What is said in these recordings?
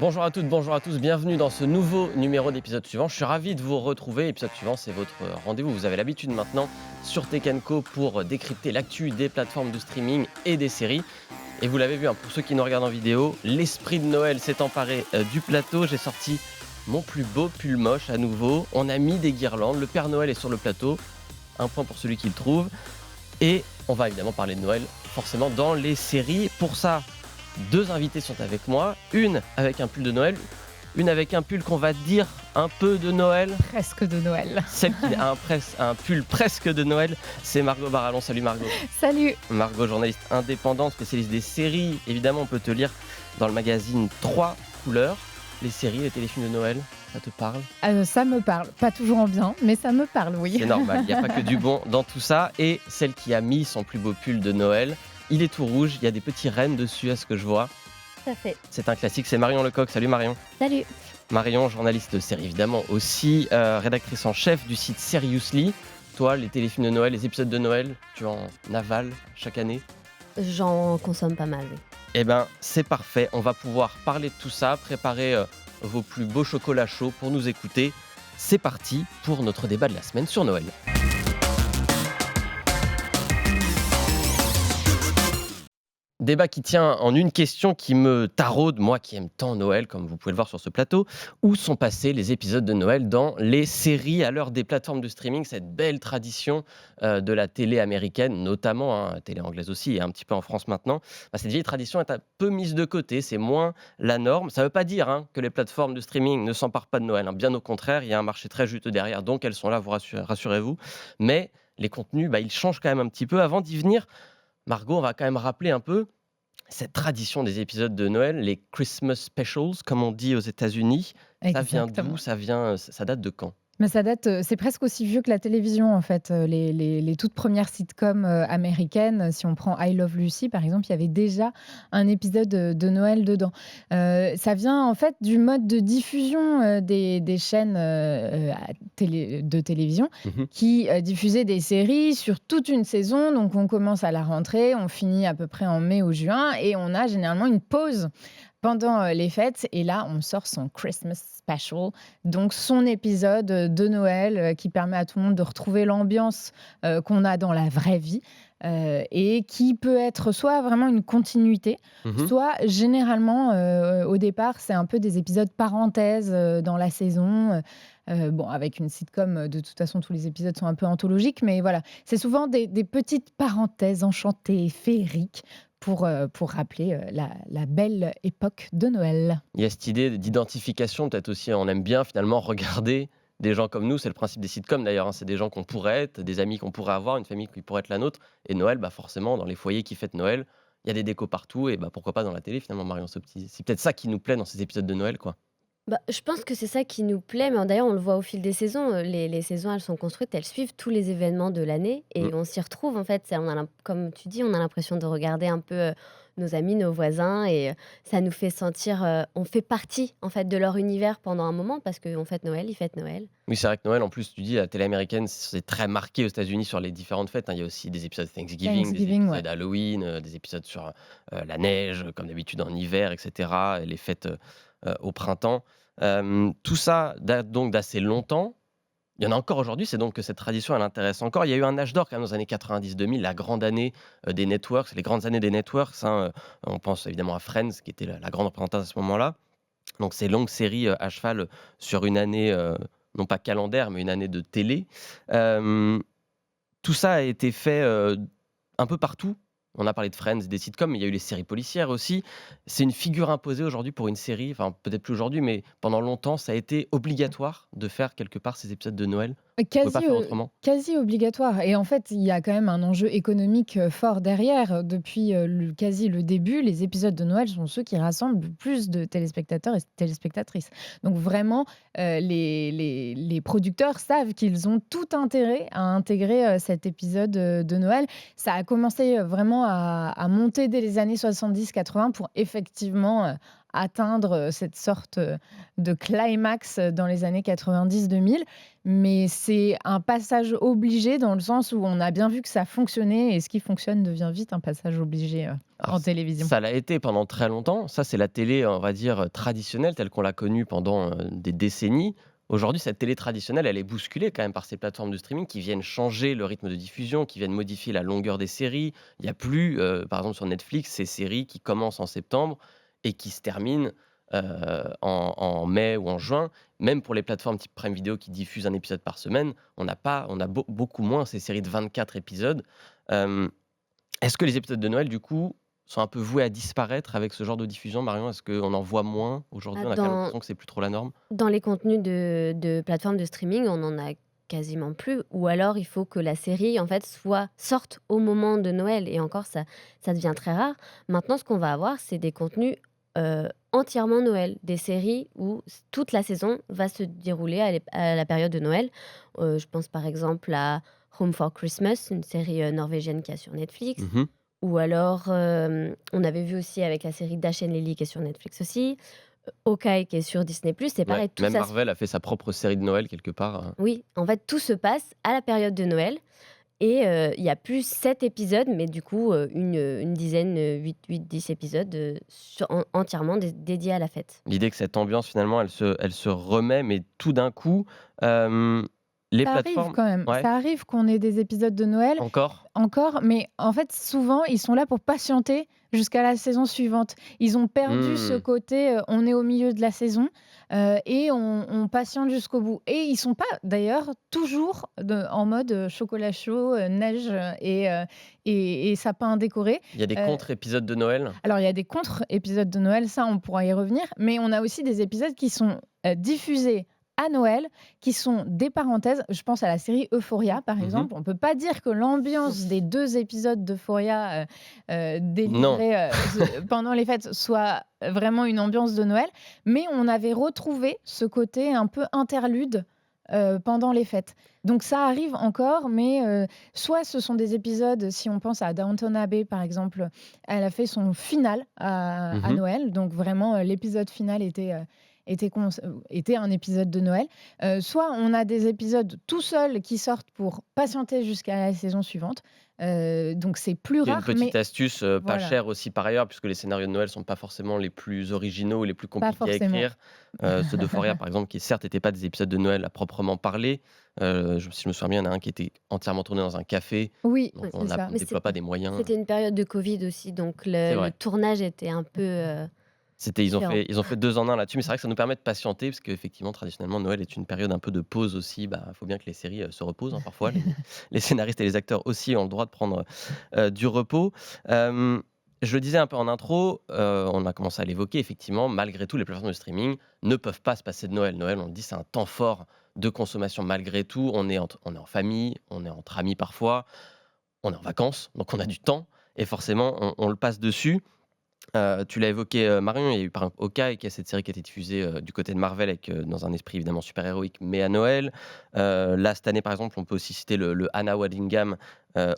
Bonjour à toutes, bonjour à tous, bienvenue dans ce nouveau numéro d'épisode suivant. Je suis ravi de vous retrouver. Épisode suivant, c'est votre rendez-vous. Vous avez l'habitude maintenant sur Tech Co pour décrypter l'actu des plateformes de streaming et des séries. Et vous l'avez vu, pour ceux qui nous regardent en vidéo, l'esprit de Noël s'est emparé du plateau. J'ai sorti mon plus beau pull moche à nouveau. On a mis des guirlandes. Le Père Noël est sur le plateau. Un point pour celui qui le trouve. Et on va évidemment parler de Noël, forcément, dans les séries. Pour ça, deux invités sont avec moi, une avec un pull de Noël, une avec un pull qu'on va dire un peu de Noël. Presque de Noël. Celle qui a un pull presque de Noël, c'est Margot Barallon. Salut Margot. Salut. Margot, journaliste indépendante, spécialiste des séries. Évidemment, on peut te lire dans le magazine 3 couleurs. Les séries, les téléfilms de Noël, ça te parle? Ça me parle, pas toujours en bien, mais ça me parle, oui. C'est normal, il n'y a pas que du bon dans tout ça. Et celle qui a mis son plus beau pull de Noël, il est tout rouge, il y a des petits rennes dessus à ce que je vois. Tout à fait. C'est un classique, c'est Marion Lecoq. Salut Marion. Salut. Marion, journaliste de série évidemment aussi, rédactrice en chef du site Seriously. Toi, les téléfilms de Noël, les épisodes de Noël, tu en avales chaque année? J'en consomme pas mal, oui. Eh ben, c'est parfait, on va pouvoir parler de tout ça, préparer vos plus beaux chocolats chauds pour nous écouter. C'est parti pour notre débat de la semaine sur Noël. Débat qui tient en une question qui me taraude, moi qui aime tant Noël, comme vous pouvez le voir sur ce plateau. Où sont passés les épisodes de Noël dans les séries à l'heure des plateformes de streaming, cette belle tradition de la télé américaine, notamment, télé anglaise aussi, et un petit peu en France maintenant. Cette vieille tradition est un peu mise de côté, c'est moins la norme. Ça ne veut pas dire que les plateformes de streaming ne s'emparent pas de Noël. Bien au contraire, il y a un marché très juteux derrière, donc elles sont là, vous rassurez-vous. Mais les contenus, ils changent quand même un petit peu. Avant d'y venir, Margot, on va quand même rappeler un peu cette tradition des épisodes de Noël, les Christmas Specials, comme on dit aux États-Unis. Ça vient d'où? Ça date de quand? Mais ça date, c'est presque aussi vieux que la télévision en fait. Les toutes premières sitcoms américaines, si on prend I Love Lucy par exemple, il y avait déjà un épisode de Noël dedans. Ça vient en fait du mode de diffusion des chaînes de télévision qui diffusaient des séries sur toute une saison. Donc on commence à la rentrée, on finit à peu près en mai ou juin et on a généralement une pause pendant les fêtes, et là, on sort son Christmas Special, donc son épisode de Noël qui permet à tout le monde de retrouver l'ambiance qu'on a dans la vraie vie et qui peut être soit vraiment une continuité, soit généralement, au départ, c'est un peu des épisodes parenthèses dans la saison. Avec une sitcom, de toute façon, tous les épisodes sont un peu anthologiques, mais voilà, c'est souvent des petites parenthèses enchantées, féeriques, pour rappeler la belle époque de Noël. Il y a cette idée d'identification, peut-être aussi, on aime bien finalement regarder des gens comme nous, c'est le principe des sitcoms d'ailleurs, c'est des gens qu'on pourrait être, des amis qu'on pourrait avoir, une famille qui pourrait être la nôtre, et Noël, forcément, dans les foyers qui fêtent Noël, il y a des décos partout, et pourquoi pas dans la télé finalement, Marion, c'est peut-être ça qui nous plaît dans ces épisodes de Noël, quoi. Je pense que c'est ça qui nous plaît, mais d'ailleurs, on le voit au fil des saisons. Les saisons, elles sont construites, elles suivent tous les événements de l'année et on s'y retrouve en fait. Comme tu dis, on a l'impression de regarder un peu nos amis, nos voisins et ça nous fait sentir, on fait partie en fait de leur univers pendant un moment parce qu'on fête Noël, ils fêtent Noël. Oui, c'est vrai que Noël, en plus, tu dis, la télé américaine, c'est très marqué aux États-Unis sur les différentes fêtes. Il y a aussi des épisodes Thanksgiving, des épisodes ouais. Halloween, des épisodes sur la neige, comme d'habitude en hiver, etc. Et les fêtes au printemps. Tout ça date donc d'assez longtemps. Il y en a encore aujourd'hui, c'est donc que cette tradition, elle intéresse encore. Il y a eu un âge d'or quand même dans les années 90-2000, la grande année des networks, les grandes années des networks. On pense évidemment à Friends, qui était la grande représentante à ce moment-là. Donc ces longues séries à cheval sur une année, non pas calendaire, mais une année de télé. Tout ça a été fait un peu partout. On a parlé de Friends, des sitcoms, mais il y a eu les séries policières aussi. C'est une figure imposée aujourd'hui pour une série, enfin peut-être plus aujourd'hui, mais pendant longtemps, ça a été obligatoire de faire quelque part ces épisodes de Noël. On peut pas Quasi, faire autrement. quasi obligatoire, et en fait, il y a quand même un enjeu économique fort derrière. Depuis quasi le début, les épisodes de Noël sont ceux qui rassemblent le plus de téléspectateurs et téléspectatrices. Donc vraiment, les producteurs savent qu'ils ont tout intérêt à intégrer cet épisode de Noël. Ça a commencé vraiment à monter dès les années 70-80 pour effectivement atteindre cette sorte de climax dans les années 90-2000. Mais c'est un passage obligé dans le sens où on a bien vu que ça fonctionnait et ce qui fonctionne devient vite un passage obligé Alors, en télévision. ça l'a été pendant très longtemps. Ça, c'est la télé, on va dire, traditionnelle, telle qu'on l'a connue pendant des décennies. Aujourd'hui, cette télé traditionnelle, elle est bousculée quand même par ces plateformes de streaming qui viennent changer le rythme de diffusion, qui viennent modifier la longueur des séries. Il n'y a plus, par exemple sur Netflix, ces séries qui commencent en septembre et qui se terminent en mai ou en juin. Même pour les plateformes type Prime Video qui diffusent un épisode par semaine, on a beaucoup moins ces séries de 24 épisodes. Euh, Est-ce que les épisodes de Noël, du coup, sont un peu voués à disparaître avec ce genre de diffusion, Marion? Est-ce qu'on en voit moins aujourd'hui? Bah, On a quand même dans l'impression que c'est plus trop la norme. dans les contenus de plateformes de streaming, on en a quasiment plus ou alors il faut que la série, en fait, sorte au moment de Noël et encore ça devient très rare. Maintenant, ce qu'on va avoir, c'est des contenus, entièrement Noël, des séries où toute la saison va se dérouler à la période de Noël. Je pense par exemple à Home for Christmas, une série, norvégienne qui a sur Netflix Mmh. ou alors, on avait vu aussi avec la série Dash and Lily qui est sur Netflix aussi, Hawkeye qui est sur Disney+, c'est Ouais, pareil, tout même ça se Marvel a fait sa propre série de Noël quelque part, oui, en fait, tout se passe à la période de Noël et il y a plus 7 épisodes, mais du coup, une dizaine, 8-10 épisodes, entièrement dédiés à la fête. L'idée que cette ambiance finalement elle se remet, mais tout d'un coup, hem, les Ça arrive plateformes quand même. ouais, Ça arrive qu'on ait des épisodes de Noël encore? encore, mais en fait, souvent, ils sont là pour patienter jusqu'à la saison suivante. Ils ont perdu ce Mmh. côté, on est au milieu de la saison, et on patiente jusqu'au bout et ils sont pas d'ailleurs toujours en mode, chocolat chaud, neige, et sapin décoré. Il y a des Heu contre-épisodes de Noël? alors, il y a des contre-épisodes de Noël, ça, on pourra y revenir, mais on a aussi des épisodes qui sont, diffusés à Noël, qui sont des parenthèses. Je pense à la série Euphoria, par Mmh. exemple. On peut pas dire que l'ambiance des 2 épisodes d'Euphoria, Non. délivrés, pendant les fêtes soit vraiment une ambiance de Noël, mais on avait retrouvé ce côté un peu interlude, pendant les fêtes. Donc ça arrive encore, mais soit ce sont des épisodes, si on pense à Downton Abbey, par exemple, elle a fait son final à Mmh. Noël, donc vraiment, l'épisode final était un épisode de Noël. Soit on a des épisodes tout seuls qui sortent pour patienter jusqu'à la saison suivante, donc c'est plus Il y a une rare, petite mais astuce, pas voilà, chère aussi par ailleurs, puisque les scénarios de Noël sont pas forcément les plus originaux ou les plus pas compliqués à forcément. écrire. Ceux d'Euphoria, par exemple, qui certes n'étaient pas des épisodes de Noël à proprement parler. Si je me souviens bien, il y en a un qui était entièrement tourné dans un café, Oui, donc Ouais, on c'est ça. ne mais déploie pas des moyens. c'était une période de Covid aussi, donc C'est le vrai. tournage était un peu, différent. Ils ont fait 2 en 1 là-dessus, mais c'est vrai que ça nous permet de patienter parce qu'effectivement, traditionnellement, Noël est une période un peu de pause aussi. Bah, il faut bien que les séries, se reposent, hein, parfois. Les scénaristes et les acteurs aussi ont le droit de prendre, du repos. Hem, je le disais un peu en intro, on a commencé à l'évoquer, effectivement, malgré tout, les plateformes de streaming ne peuvent pas se passer de Noël. Noël, on le dit, c'est un temps fort de consommation malgré tout. On est en famille, on est entre amis parfois, on est en vacances, donc on a du temps et forcément on le passe dessus. Tu l'as évoqué, Marion, il y a eu par exemple Hawkeye qui est cette série qui a été diffusée, du côté de Marvel avec, dans un esprit évidemment super-héroïque, mais à Noël. Là, cette année, par exemple, on peut aussi citer le Hannah Waddingham,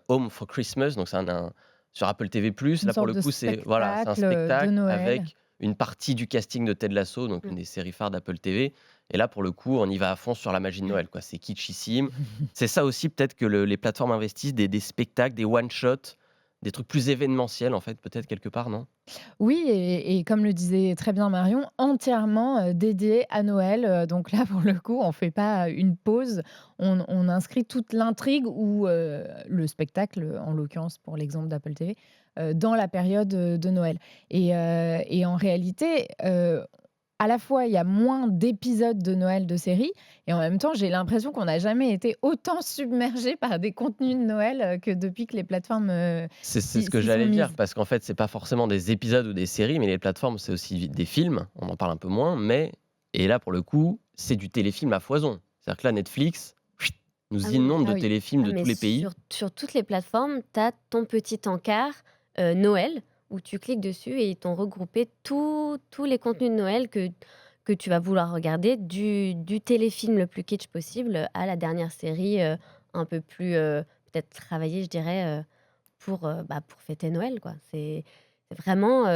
Home for Christmas, donc c'est un sur Apple TV+. Une Là, pour sorte le de coup, c'est un spectacle, de spectacle Noël. avec une partie du casting de Ted Lasso, donc Mmh. une des séries phares d'Apple TV et là, pour le coup, on y va à fond sur la magie de Noël, quoi. C'est kitschissime. C'est ça aussi peut-être que les plateformes investissent, des spectacles, des one shot, des trucs plus événementiels, en fait, peut-être quelque part, non? Oui, et comme le disait très bien Marion, entièrement, dédié à Noël, donc là, pour le coup, on fait pas une pause, on inscrit toute l'intrigue ou le spectacle, en l'occurrence pour l'exemple d'Apple TV, dans la période, de Noël et en réalité, à la fois, il y a moins d'épisodes de Noël de séries et en même temps, j'ai l'impression qu'on n'a jamais été autant submergé par des contenus de Noël, que depuis que les plateformes, C'est ce que s'y sont j'allais dire, mises. parce qu'en fait, c'est pas forcément des épisodes ou des séries, mais les plateformes, c'est aussi des films. On en parle un peu moins, mais et là, pour le coup, c'est du téléfilm à foison. C'est-à-dire que là, Netflix chut, Ah nous oui. inonde Ah de oui. téléfilms Ah de mais tous les pays. sur toutes les plateformes, tu as ton petit encart, Noël, où tu cliques dessus et ils t'ont regroupé tous les contenus de Noël que tu vas vouloir regarder, du téléfilm le plus kitsch possible, à la dernière série, un peu plus, peut-être travaillée, je dirais, pour fêter Noël, quoi. C'est vraiment,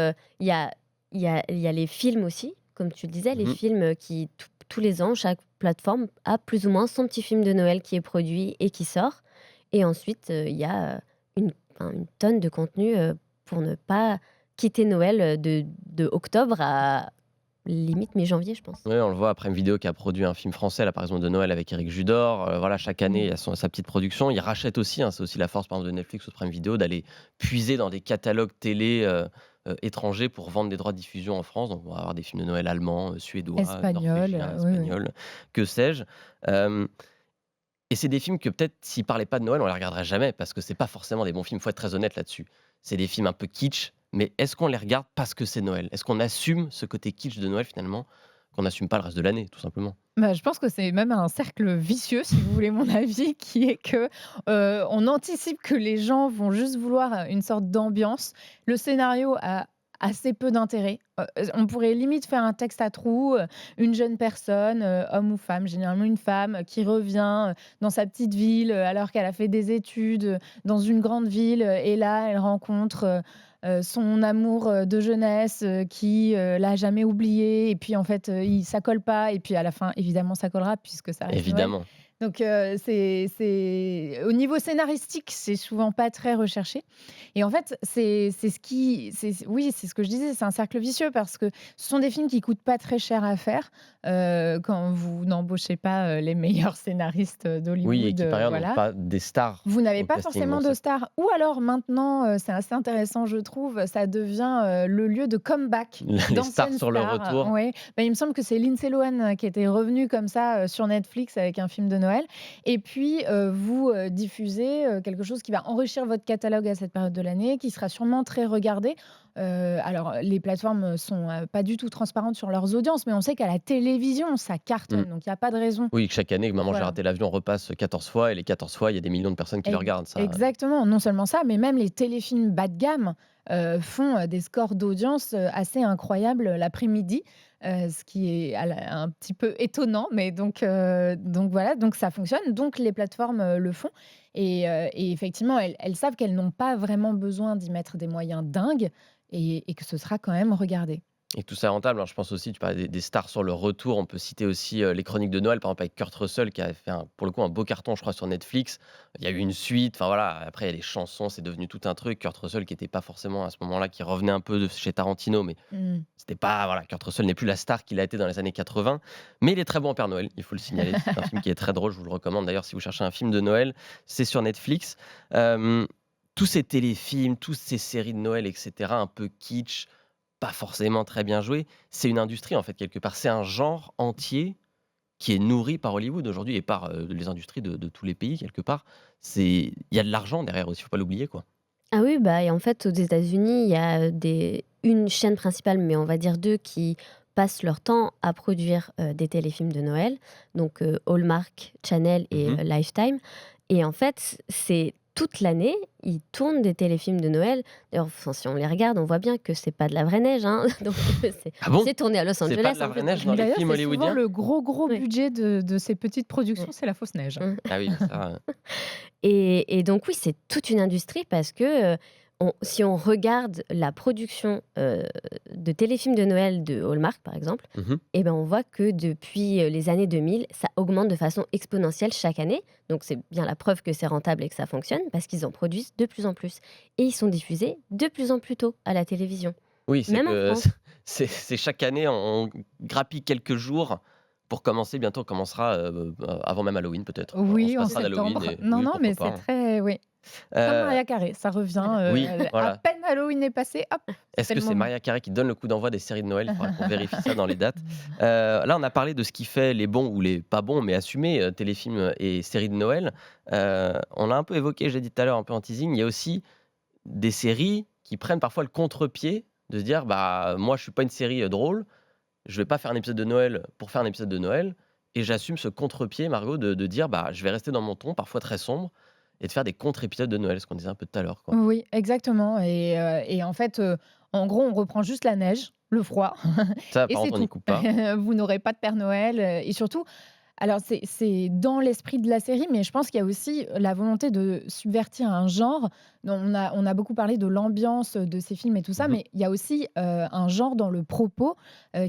il y a il y a les films aussi, comme tu le disais, les Mmh. films qui tous les ans, chaque plateforme a plus ou moins son petit film de Noël qui est produit et qui sort. Et ensuite, il y a, une tonne de contenu, pour ne pas quitter Noël, de octobre à limite mi-janvier, je pense. Ouais, on le voit, Prime Video qui a produit un film français, là, par exemple, de Noël avec Éric Judor. Voilà, chaque année, il Mmh. y a sa petite production. Il rachète aussi, hein, c'est aussi la force, par exemple, de Netflix ou de Prime Video, d'aller puiser dans des catalogues télé étrangers pour vendre des droits de diffusion en France. Donc, on va avoir des films de Noël allemands, suédois, Espagnol, norvégiens, oui, oui. espagnols, que sais-je. Euh, et c'est des films que peut-être, s'ils parlaient pas de Noël, on les regarderait jamais, parce que c'est pas forcément des bons films. Faut être très honnête là-dessus. C'est des films un peu kitsch, mais est-ce qu'on les regarde parce que c'est Noël? Est-ce qu'on assume ce côté kitsch de Noël, finalement, qu'on n'assume pas le reste de l'année, tout simplement? Bah, je pense que c'est même un cercle vicieux, si vous voulez mon avis, qui est que, on anticipe que les gens vont juste vouloir, une sorte d'ambiance. Le scénario a assez peu d'intérêt. On pourrait limite faire un texte à trous, une jeune personne, homme ou femme, généralement une femme, qui revient, dans sa petite ville, alors qu'elle a fait des études, dans une grande ville, et là, elle rencontre, son amour, de jeunesse, qui, l'a jamais oublié et puis en fait, ça colle pas et puis à la fin, évidemment, ça collera puisque ça reste Noël. Évidemment. Donc c'est au niveau scénaristique, c'est souvent pas très recherché et en fait, c'est ce qui oui, c'est ce que je disais, c'est un cercle vicieux parce que ce sont des films qui coûtent pas très cher à faire, quand vous n'embauchez pas, les meilleurs scénaristes, Oui, et d'Hollywood, qui par ailleurs n'ont voilà. pas des stars Vous n'avez au pas casting, forcément donc de ça stars ou alors maintenant, c'est assez intéressant je trouve, ça devient, le lieu de comeback les stars d'anciennes sur le stars. retour. Ouais, bah, il me semble que c'est Lindsay Lohan, qui était revenue comme ça, sur Netflix avec un film de Noël et puis, vous, diffusez, quelque chose qui va enrichir votre catalogue à cette période de l'année, qui sera sûrement très regardé. Alors les plateformes, sont, pas du tout transparentes sur leurs audiences, mais on sait qu'à la télévision, ça Mmh. cartonne, donc il y a pas de raison. Oui, que chaque année, que Maman, j'ai Voilà. raté l'avion repasse 14 fois et les 14 fois, il y a des millions de personnes qui le regardent, ça. Exactement, non seulement ça, mais même les téléfilms bas de gamme, font, des scores d'audience, assez incroyables, l'après-midi, ce qui est un petit peu étonnant, mais donc voilà, donc ça fonctionne, donc les plateformes, le font et effectivement, elles savent qu'elles n'ont pas vraiment besoin d'y mettre des moyens dingues et que ce sera quand même regardé. Et tout ça est rentable, hein. Je pense aussi, tu parlais des stars sur le retour. On peut citer aussi les Chroniques de Noël, par exemple, avec Kurt Russell, qui a fait, pour le coup, un beau carton, je crois, sur Netflix. Il y a eu une suite. Enfin voilà, après, il y a les chansons, c'est devenu tout un truc. Kurt Russell, qui n'était pas forcément à ce moment-là, qui revenait un peu de chez Tarantino, mais Mmh. c'était pas. Voilà, Kurt Russell n'est plus la star qu'il a été dans les années 80. Mais il est très bon en Père Noël, il faut le signaler. C'est un film qui est très drôle, je vous le recommande. D'ailleurs, si vous cherchez un film de Noël, c'est sur Netflix. Euh, tous ces téléfilms, toutes ces séries de Noël, etc., un peu kitsch, pas forcément très bien joué. C'est une industrie, en fait, quelque part. C'est un genre entier qui est nourri par Hollywood aujourd'hui et par, les industries de tous les pays, quelque part. Il y a de l'argent derrière aussi, il faut pas l'oublier, quoi. Ah oui, bah et en fait, aux États-Unis, il y a une chaîne principale, mais on va dire 2 qui passent leur temps à produire, des téléfilms de Noël, donc Hallmark Channel et Mmh. Lifetime. Et en fait, c'est toute l'année, ils tournent des téléfilms de Noël. D'ailleurs, enfin, si on les regarde, on voit bien que c'est pas de la vraie neige, hein, donc c'est Ah bon? c'est tourné à Los C'est pas Angeles de la en vraie plus, neige donc dans les D'ailleurs, films c'est souvent hollywoodiens? le gros oui. budget de ces petites productions, Mmh. c'est la fausse neige. Mmh. Ah oui, ça, Et donc oui, c'est toute une industrie parce que, si on regarde la production, de téléfilms de Noël de Hallmark, par exemple, mmh et ben, on voit que depuis, les années 2000, ça augmente de façon exponentielle chaque année. Donc c'est bien la preuve que c'est rentable et que ça fonctionne parce qu'ils en produisent de plus en plus et ils sont diffusés de plus en plus tôt à la télévision, Oui, c'est même en que France. c'est chaque année, on grappille quelques jours pour commencer. Bientôt, on commencera, avant même Halloween, peut-être. On se Oui, en passera d'Halloween septembre. et Non, oui, non, pourquoi mais pas, c'est hein. très oui. Comme Heu, Maria Carré, ça revient, Voilà. oui, à voilà. peine Halloween est passé, hop, Est-ce c'est que le c'est moment. Maria Carré qui donne le coup d'envoi des séries de Noël? Il faudra qu'on vérifie ça dans les dates. Là, on a parlé de ce qui fait les bons ou les pas bons, mais assumés, téléfilms et séries de Noël. On l'a un peu évoqué, j'ai dit tout à l'heure, un peu en teasing, il y a aussi des séries qui prennent parfois le contre-pied de se dire: «Bah, moi, je suis pas une série, drôle, je vais pas faire un épisode de Noël pour faire un épisode de Noël» et j'assume ce contre-pied, Margot, de dire: «Bah, je vais rester dans mon ton, parfois très sombre et de faire des contre-épisodes de Noël», ce qu'on disait un peu tout à l'heure, quoi. Oui, exactement et en fait, en gros, on reprend juste la neige, le froid Ça, et par c'est contre, on n'y tout. coupe pas. Vous n'aurez pas de Père Noël, et surtout Alors c'est dans l'esprit de la série, mais je pense qu'il y a aussi la volonté de subvertir un genre. On a beaucoup parlé de l'ambiance de ces films et tout ça, Mmh. mais il y a aussi, un genre dans le propos,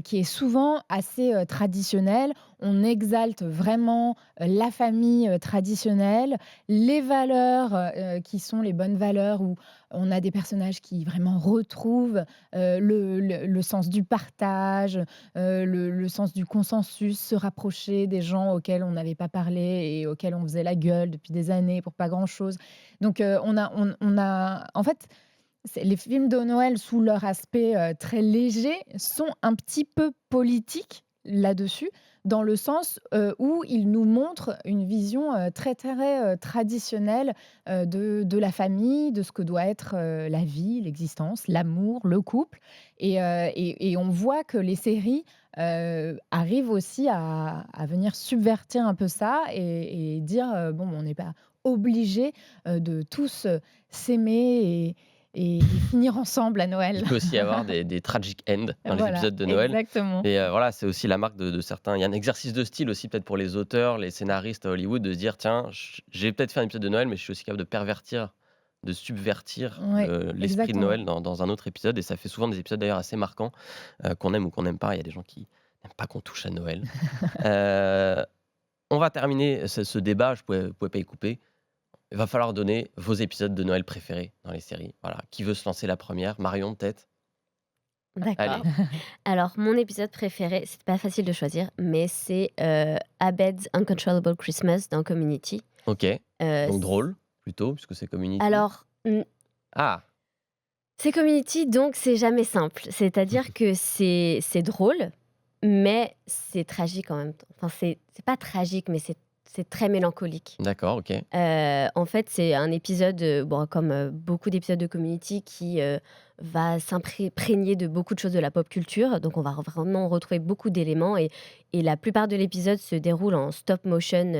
qui est souvent assez, traditionnel. On exalte vraiment, la famille, traditionnelle, les valeurs, qui sont les bonnes valeurs où on a des personnages qui vraiment retrouvent, le sens du partage, le sens du consensus, se rapprocher des gens auxquels on n'avait pas parlé et auxquels on faisait la gueule depuis des années pour pas grand-chose. Donc on a en fait, c'est les films de Noël sous leur aspect, très léger sont un petit peu politiques là-dessus, dans le sens, où ils nous montrent une vision, très, très, traditionnelle, de la famille, de ce que doit être, la vie, l'existence, l'amour, le couple et on voit que les séries, arrivent aussi à venir subvertir un peu ça et dire, «Bon, on n'est pas obligés, de tous, s'aimer et finir ensemble à Il Noël». peut aussi y avoir des tragic ends dans les Voilà, épisodes de Noël exactement. et voilà, c'est aussi la marque de certains. Il y a un exercice de style aussi peut-être pour les auteurs, les scénaristes à Hollywood de se dire: «Tiens, j'ai peut-être fait un épisode de Noël, mais je suis aussi capable de pervertir, de subvertir Ouais, l'esprit de exactement. Noël dans un autre épisode» et ça fait souvent des épisodes d'ailleurs assez marquants, qu'on aime ou qu'on n'aime pas. Il y a des gens qui n'aiment pas qu'on touche à Noël. Heu, on va terminer ce débat, vous pouvez pas y couper. Il va falloir donner vos épisodes de Noël préférés dans les séries. Voilà, qui veut se lancer la première? Marion peut-être? D'accord. Allez. Alors mon épisode préféré, c'est pas facile de choisir, mais c'est, Abed's Uncontrollable Christmas dans Community. OK, Heu, donc c drôle, plutôt, puisque c'est Community. alors, Ah! c'est Community, donc c'est jamais simple. C'est-à-dire que c'est drôle, mais c'est tragique en même temps. Enfin, c'est pas tragique, mais c'est très mélancolique. D'accord, OK. En fait, c'est un épisode, bon, comme, beaucoup d'épisodes de Community qui, va s'imprégner de beaucoup de choses de la pop culture. Donc on va vraiment retrouver beaucoup d'éléments et la plupart de l'épisode se déroule en stop motion,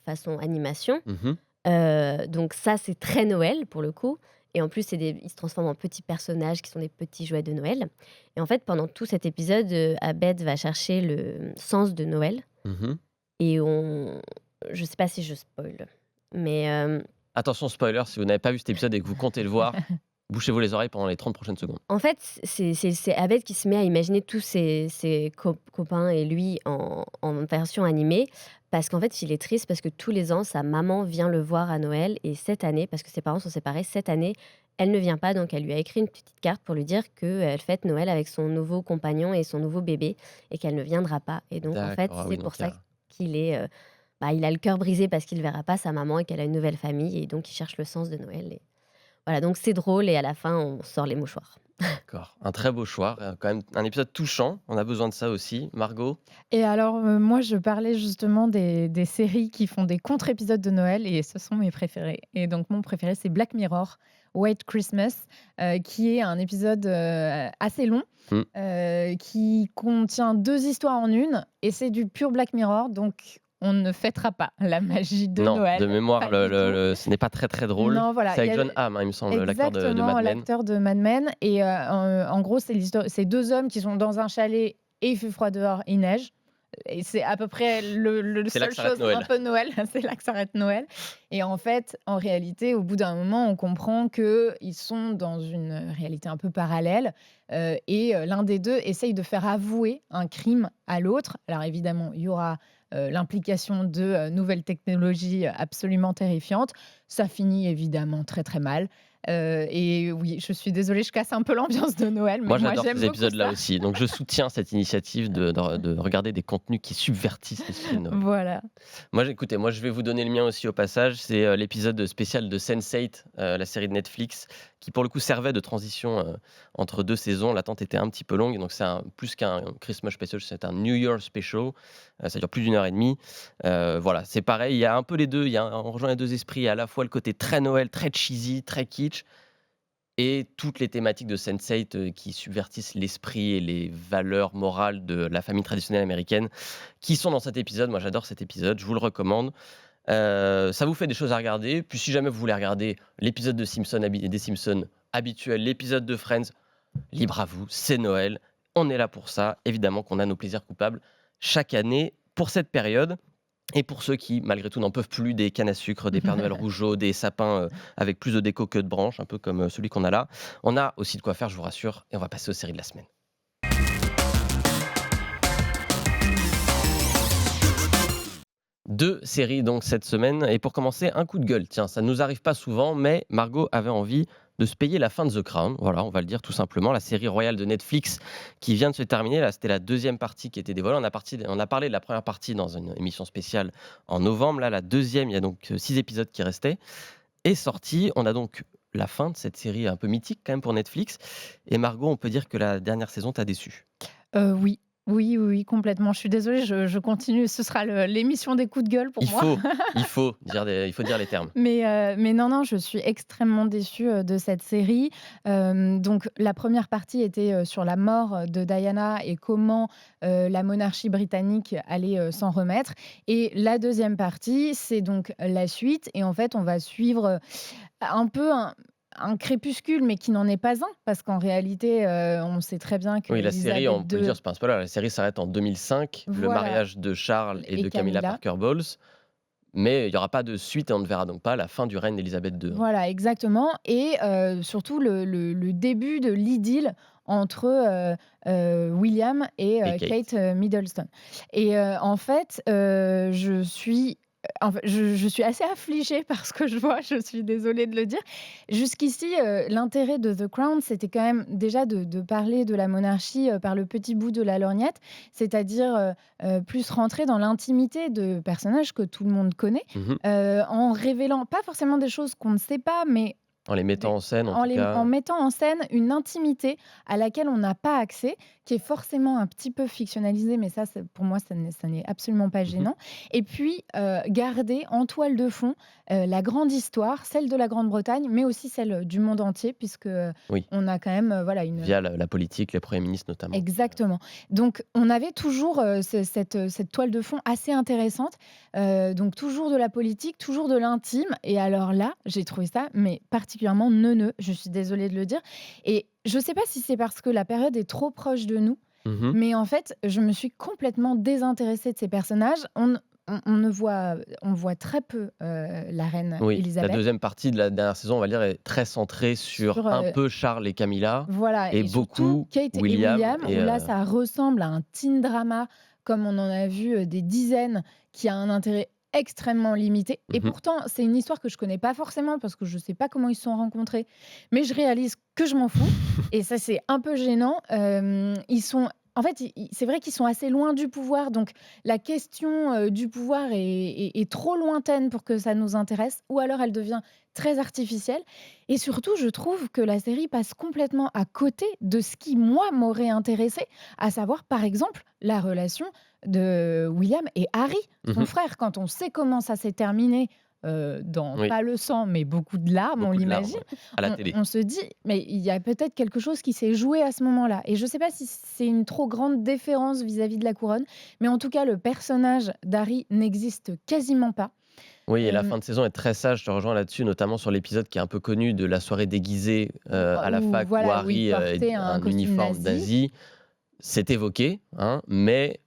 façon animation. Mmh. Donc ça, c'est très Noël pour le coup et en plus, ils se transforment en petits personnages qui sont des petits jouets de Noël et en fait, pendant tout cet épisode, Abed va chercher le sens de Noël Mmh. et je sais pas si je spoil, mais Attention spoiler, si vous n'avez pas vu cet épisode et que vous comptez le voir, bouchez-vous les oreilles pendant les 30 prochaines secondes. en fait, c'est Abed qui se met à imaginer tous ses copains et lui en version animée parce qu'en fait, il est triste parce que tous les ans, sa maman vient le voir à Noël et cette année, parce que ses parents sont séparés, cette année, elle ne vient pas donc elle lui a écrit une petite carte pour lui dire qu'elle fête Noël avec son nouveau compagnon et son nouveau bébé et qu'elle ne viendra pas et donc en fait, D'accord, ah c'est oui, pour donc il y ça a qu'il est, il a le cœur brisé parce qu'il verra pas sa maman et qu'elle a une nouvelle famille et donc il cherche le sens de Noël et voilà, donc c'est drôle et à la fin, on sort les mouchoirs. d'accord, un très beau choix, quand même un épisode touchant, on a besoin de ça aussi. Margot? Et alors, moi, je parlais justement des séries qui font des contre-épisodes de Noël et ce sont mes préférés. Et donc mon préféré, c'est Black Mirror, White Christmas, qui est un épisode, assez long, Mmh. qui contient 2 histoires en une et c'est du pur Black Mirror, donc on ne fêtera pas la magie de Non, de Noël, mémoire, pas du tout. ce n'est pas très, très drôle. Non, voilà, C'est il y avec a John Hamm, hein, il me semble, l'acteur de exactement, Mad Men. l'acteur de Mad Men et en gros, c'est 2 hommes qui sont dans un chalet et il fait froid dehors, il neige et c'est à peu près le C'est là seule que s'arrête chose un Noël. peu Noël, c'est là que s'arrête Noël et en fait, en réalité, au bout d'un moment, on comprend qu'ils sont dans une réalité un peu parallèle, et l'un des 2 essaye de faire avouer un crime à l'autre. Alors évidemment, il y aura, l'implication de, nouvelles technologies absolument terrifiantes. Ça finit évidemment très, très mal, et oui, je suis désolée, je casse un peu l'ambiance de Noël, mais Moi, moi j'adore j'aime ces beaucoup épisodes-là ça. aussi, donc je soutiens cette initiative de regarder des contenus qui subvertissent l'esprit de Noël. Voilà. Moi, écoutez, moi, je vais vous donner le mien aussi au passage. C'est l'épisode spécial de Sense8, la série de Netflix, qui pour le coup servait de transition entre deux saisons. L'attente était un petit peu longue, donc c'est plus qu'un Christmas special, c'est un New Year special. Ça dure plus d'1 heure et demie. Voilà, c'est pareil, il y a un peu les deux. On rejoint les deux esprits. Il y a à la fois le côté très Noël, très cheesy, très kitsch, et toutes les thématiques de Sense8 qui subvertissent l'esprit et les valeurs morales de la famille traditionnelle américaine qui sont dans cet épisode. Moi, j'adore cet épisode, je vous le recommande. Ça vous fait des choses à regarder. Puis si jamais vous voulez regarder l'épisode de des Simpsons habituel, l'épisode de Friends, libre à vous, c'est Noël. On est là pour ça. Évidemment qu'on a nos plaisirs coupables chaque année pour cette période. Et pour ceux qui, malgré tout, n'en peuvent plus des cannes à sucre, des Pères Noël rougeaux, des sapins avec plus de déco que de branches, un peu comme celui qu'on a là, on a aussi de quoi faire, je vous rassure, et on va passer aux séries de la semaine. 2 séries donc cette semaine et pour commencer, un coup de gueule. Tiens, ça ne nous arrive pas souvent, mais Margot avait envie de se payer la fin de The Crown. Voilà, on va le dire tout simplement. La série royale de Netflix qui vient de se terminer. Là, c'était la deuxième partie qui était dévoilée. On a parlé de la première partie dans une émission spéciale en novembre. Là, la deuxième, il y a donc 6 épisodes qui restaient, est sortie. On a donc la fin de cette série un peu mythique quand même pour Netflix. Et Margot, on peut dire que la dernière saison t'a déçue. Oui. Oui, oui, oui, complètement. Je suis désolée, je continue. Ce sera l'émission des coups de gueule pour Il moi. faut, il faut dire les termes. Mais non, non, je suis extrêmement déçue, de cette série. Donc la première partie était, sur la mort de Diana et comment, la monarchie britannique allait, s'en remettre et la deuxième partie, c'est donc la suite et en fait, on va suivre, un peu un crépuscule, mais qui n'en est pas un, parce qu'en réalité, on sait très bien Oui, la série, qu'Élisabeth on peut le dire, II c'est pas un spoiler, la série s'arrête en 2005, le voilà mariage de Charles et et de Camilla Camilla. Parker Bowles, mais il y aura pas de suite et on ne verra donc pas la fin du règne d'Élisabeth II, hein, Voilà, exactement et surtout le début de l'idylle entre, William et et Kate. Kate, Middleton et en fait, je suis assez affligée par ce que je vois, je suis désolée de le dire. Jusqu'ici, l'intérêt de The Crown, c'était quand même déjà de parler de la monarchie, par le petit bout de la lorgnette, c'est-à-dire, plus rentrer dans l'intimité de personnages que tout le monde connaît. Mmh. En révélant pas forcément des choses qu'on ne sait pas, mais En les mettant des en scène en tout en cas. mettant en scène une intimité à laquelle on n'a pas accès, qui est forcément un petit peu fictionnalisée, mais ça, c'est pour moi, ça n'est absolument pas Mmh. gênant et puis, garder en toile de fond, la grande histoire, celle de la Grande-Bretagne, mais aussi celle, du monde entier puisque, Oui, on a quand même, voilà une via la politique, les premiers ministres notamment. exactement. Donc on avait toujours, cette toile de fond assez intéressante, donc toujours de la politique, toujours de l'intime et alors là, j'ai trouvé ça mais particulièrement neuneux, je suis désolée de le dire et je ne sais pas si c'est parce que la période est trop proche de nous, Mmh. mais en fait, je me suis complètement désintéressée de ces personnages. On voit très peu, la reine Oui, la Élisabeth deuxième partie de la dernière saison, on va dire, est très centrée sur sur, un peu Charles et Camilla voilà et et surtout beaucoup Kate et William William, et où là, ça ressemble à un teen drama comme on en a vu, des dizaines, qui a un intérêt extrêmement limité et mmh. pourtant, c'est une histoire que je connais pas forcément parce que je sais pas comment ils se sont rencontrés, mais je réalise que je m'en fous et ça, c'est un peu gênant. Ils sont en fait, i i c'est vrai qu'ils sont assez loin du pouvoir, donc la question, du pouvoir est trop lointaine pour que ça nous intéresse ou alors elle devient très artificielle et surtout, je trouve que la série passe complètement à côté de ce qui, moi, m'aurait intéressée, à savoir, par exemple, la relation de William et Harry, son Mmh. frère. Quand on sait comment ça s'est terminé, dans Oui, pas le sang, mais beaucoup de larmes, on beaucoup de larmes, l'imagine, ouais, à la télé. on se dit: «Mais il y a peut-être quelque chose qui s'est joué à ce moment-là» et je ne sais pas si c'est une trop grande déférence vis-à-vis de la couronne, mais en tout cas, le personnage d'Harry n'existe quasiment pas. Oui et la Hem, fin de saison est très sage, je te rejoins là-dessus, notamment sur l'épisode qui est un peu connu de la soirée déguisée, à la où fac où voilà, où il Harry, portait est un un costume uniforme nazi. nazi. C'est évoqué, hein, mais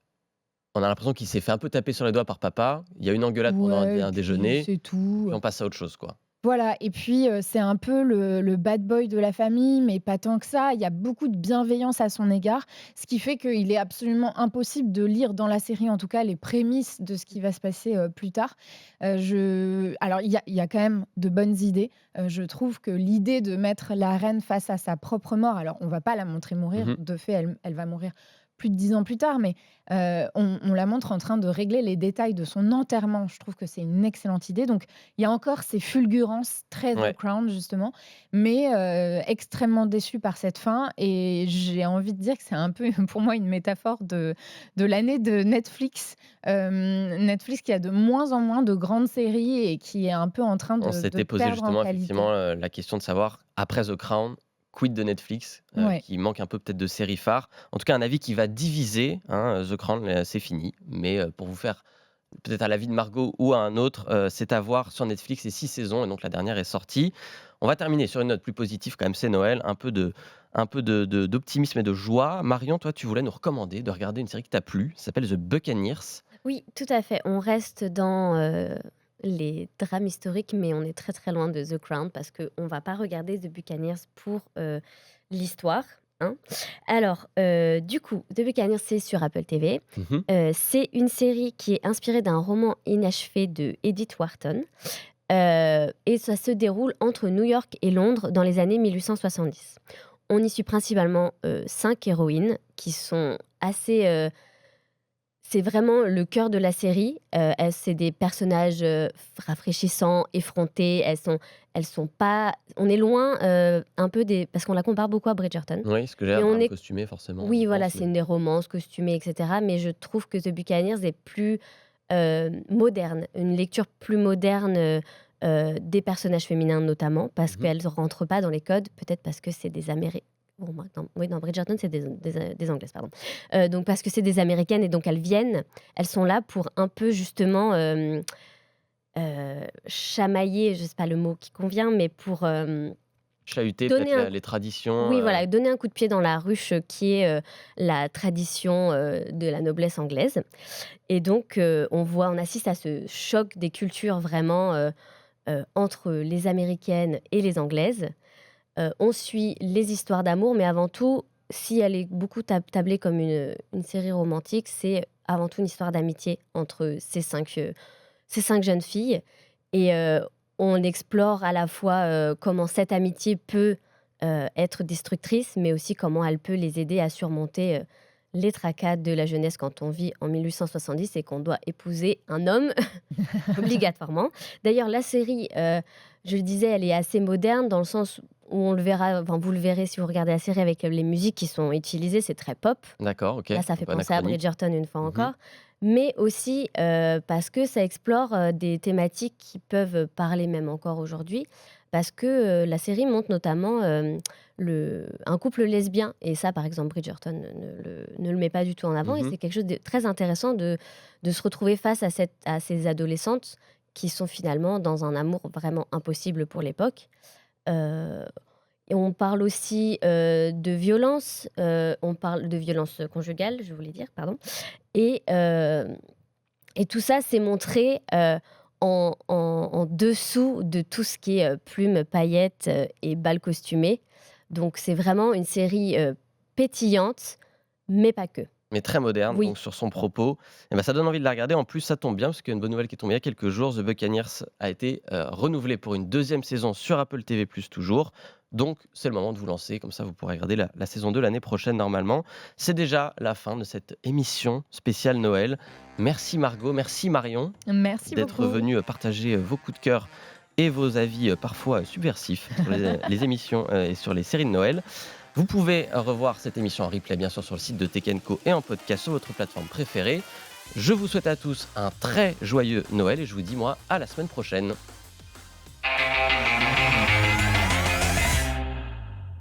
on a l'impression qu'il s'est fait un peu taper sur les doigts par papa. Il y a une engueulade pendant Ouais et un puis déjeuner, c'est tout. puis on passe à autre chose, quoi. Voilà et puis, c'est un peu le bad boy de la famille, mais pas tant que ça. Il y a beaucoup de bienveillance à son égard, ce qui fait qu'il est absolument impossible de lire dans la série, en tout cas, les prémices de ce qui va se passer, plus tard. Je alors il y a quand même de bonnes idées. Je trouve que l'idée de mettre la reine face à sa propre mort, alors on va pas la montrer mourir, Mmh. de fait, elle va mourir plus de 10 ans plus tard, mais on la montre en train de régler les détails de son enterrement. Je trouve que c'est une excellente idée, donc il y a encore ces fulgurances très The Ouais. Crown justement, mais extrêmement déçue par cette fin et j'ai envie de dire que c'est un peu pour moi une métaphore de l'année de Netflix. Netflix qui a de moins en moins de grandes séries et qui est un peu en train On de s'était posé perdre en justement qualité. effectivement, la question de savoir, après The Crown, quid de Netflix? Ouais. Qui manque un peu peut-être de séries phares. En tout cas, un avis qui va diviser, hein, The Crown, c'est fini. Mais, pour vous faire peut-être à l'avis de Margot ou à un autre, c'est à voir sur Netflix, c'est 6 saisons et donc la dernière est sortie. On va terminer sur une note plus positive quand même, c'est Noël, d'optimisme et de joie. Marion, toi, tu voulais nous recommander de regarder une série qui t'a plu, ça s'appelle The Buccaneers. Oui, tout à fait. On reste dans, les drames historiques, mais on est très, très loin de The Crown parce qu'on va pas regarder The Buccaneers pour, l'histoire, hein. Alors, du coup, The Buccaneers, c'est sur Apple TV. Mmh. C'est une série qui est inspirée d'un roman inachevé de Edith Wharton, et ça se déroule entre New York et Londres dans les années 1870. On y suit principalement, 5 héroïnes qui sont assez, c'est vraiment le cœur de la série. C'est des personnages, rafraîchissants, effrontés. Elles sont pas on est loin, un peu des parce qu'on la compare beaucoup à Bridgerton Oui, ce que j'ai et l'air on drame est costumé forcément, oui, je voilà, pense, c'est mais une des romances costumées et cetera, mais je trouve que The Buccaneers est plus, moderne, une lecture plus moderne, des personnages féminins notamment, parce mmh. qu'elles ne rentrent pas dans les codes, peut-être parce que c'est des bon, moi, oui, dans Bridgerton, c'est des Anglaises, pardon. Donc parce que c'est des Américaines et donc elles sont là pour un peu justement, chamailler, je sais pas le mot qui convient, mais pour, Chahuter donner peut-être un la les traditions, oui, voilà, donner un coup de pied dans la ruche, qui est, la tradition, de la noblesse anglaise et donc on assiste à ce choc des cultures vraiment, entre les américaines et les anglaises. On suit les histoires d'amour, mais avant tout, si elle est beaucoup tablée comme une série romantique, c'est avant tout une histoire d'amitié entre ces 5 jeunes filles et on explore à la fois, comment cette amitié peut, être destructrice, mais aussi comment elle peut les aider à surmonter, les tracas de la jeunesse quand on vit en 1870 et qu'on doit épouser un homme obligatoirement. D'ailleurs, la série, je le disais, elle est assez moderne dans le sens où on le verra enfin, vous le verrez si vous regardez la série avec, les musiques qui sont utilisées, c'est très pop. d'accord, OK, Là, ça un fait peu penser à anachronique. Bridgerton une fois Mmh. encore, mais aussi, parce que ça explore, des thématiques qui peuvent parler même encore aujourd'hui. Parce que, la série montre notamment, un couple lesbien et ça, par exemple, Bridgerton ne le met pas du tout en avant et Mmh. c'est quelque chose de très intéressant de se retrouver face à ces adolescentes qui sont finalement dans un amour vraiment impossible pour l'époque. Heu et on parle aussi, de violence, on parle de violence, conjugale, je voulais dire, pardon et hem et tout ça, c'est montré, en dessous de tout ce qui est, plumes, paillettes, et bal costumés. Donc c'est vraiment une série, pétillante, mais pas que. Mais très moderne, Oui. donc sur son propos, et ben ça donne envie de la regarder. En plus, ça tombe bien parce qu'il y a une bonne nouvelle qui est tombée il y a quelques jours. The Buccaneers a été, renouvelé pour une deuxième saison sur Apple TV+ toujours. Donc c'est le moment de vous lancer, comme ça vous pourrez regarder la saison 2 l'année prochaine normalement. C'est déjà la fin de cette émission spéciale Noël. Merci Margot, merci Marion Merci d'être beaucoup. venus, partager, vos coups de cœur et vos avis, parfois, subversifs sur les émissions, et sur les séries de Noël. Vous pouvez revoir cette émission en replay, bien sûr, sur le site de Tech Co et en podcast sur votre plateforme préférée. Je vous souhaite à tous un très joyeux Noël et je vous dis, moi, à la semaine prochaine.